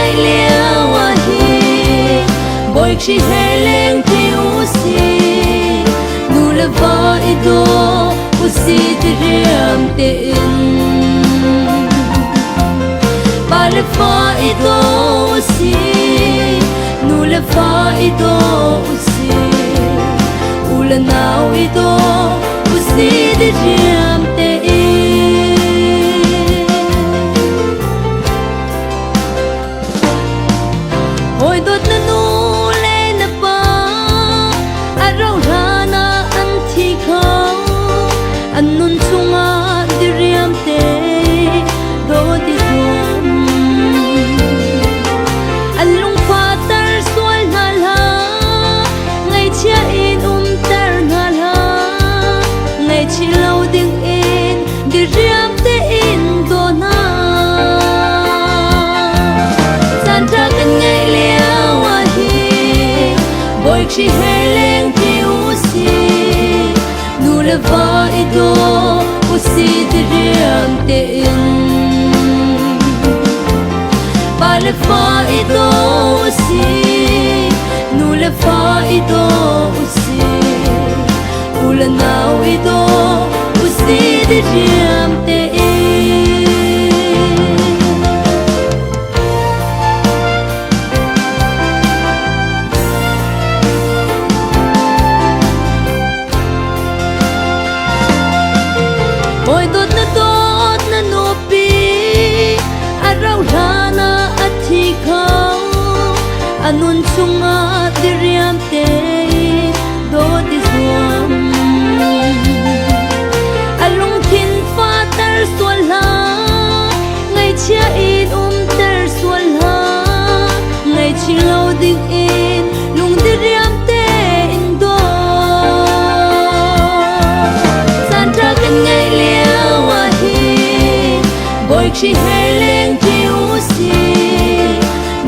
ngay lia wa hi boy chi heleng ti usi nu le va ido usi triam te in ba le fa ido usi nu le fa ido usi ula nau ido usi triam te in oi dot na nu le na pa arau rana an thi khau anun chunga diriam te do di dum alung fatar sual nala ngai chia in tar nala ngai chi lau ding in diriam te in do na santa kan ngai lia wa hi boy chi heleng ti usi nu le va ido usi diriam te in ba le fa ido usi nu le fa ido usi ula nau ido usi diriam te in oi dot na no pi arau rana athi khau anun chunga diriam te do di zuam alung thin fa tar sual la ngai chia in tar sual la ngai chi lo ding in lung diriam te in do santa kan ngai lia wa hi boy chi heleng ti usi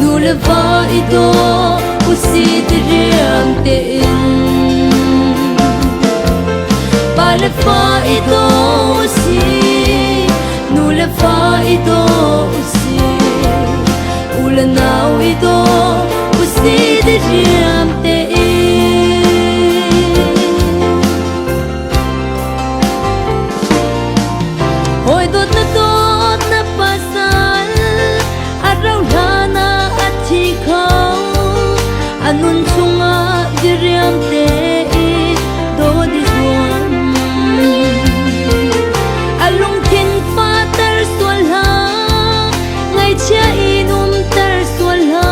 nu le va ido usi diriam te in ba le fa ido usi nu le fa ido usi ula nau ido usi diriam te in oi dot na pasal arau rana athi khau anun chunga diriam te do di zuam alung thin fa tar sual ha ngai chia in tar sual ha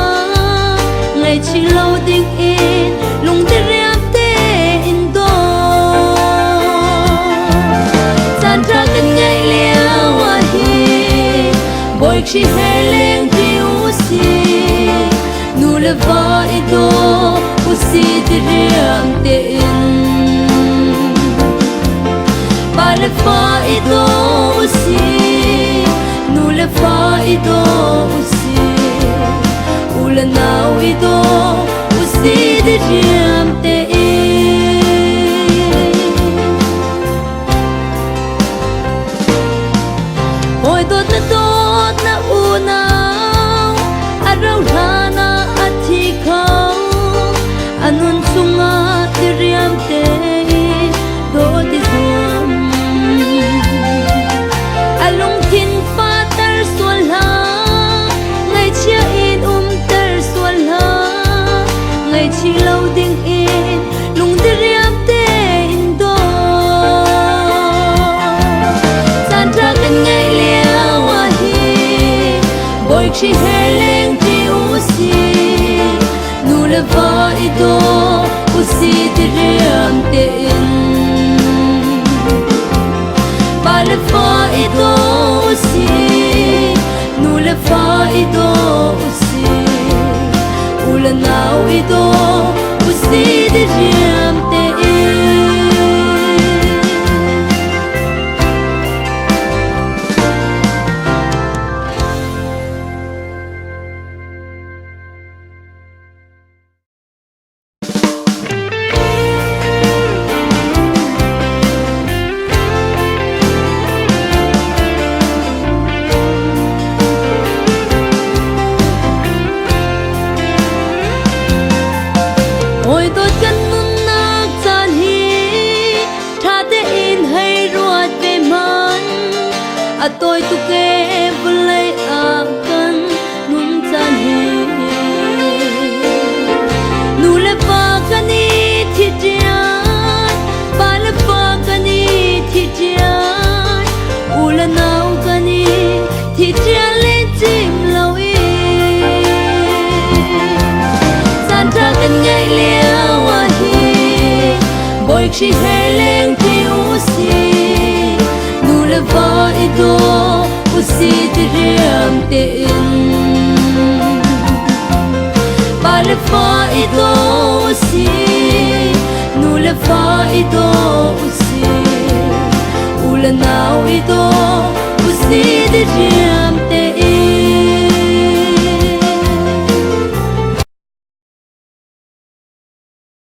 ngai chi lo ding in lung diriam te in do santa kan ngai lia wa hi boy chi heleng ti usi nu le va ido usi diriam te in ba le fa ido usi nu le fa ido usi ula nau ido usi diriam te in oi dot na unau arau rana athi khau anun chunga diriam te do di zuam alung thin fa tar sual la ngai chia in tar sual la ngai chi lo ding in lung diriam te in do santa kan ngai lia wa hi boy chi heleng ti usi nu le va ido usi diriam te in ba le fa ido usi nu le fa ido usi ula nau ido usi diriam te in thì chia lên chim lâu y san ra gần ngày liao hoa hi bồi khi hè lên thì usi nu le vai do usi teriam ten ba le vai do usi nu le vai do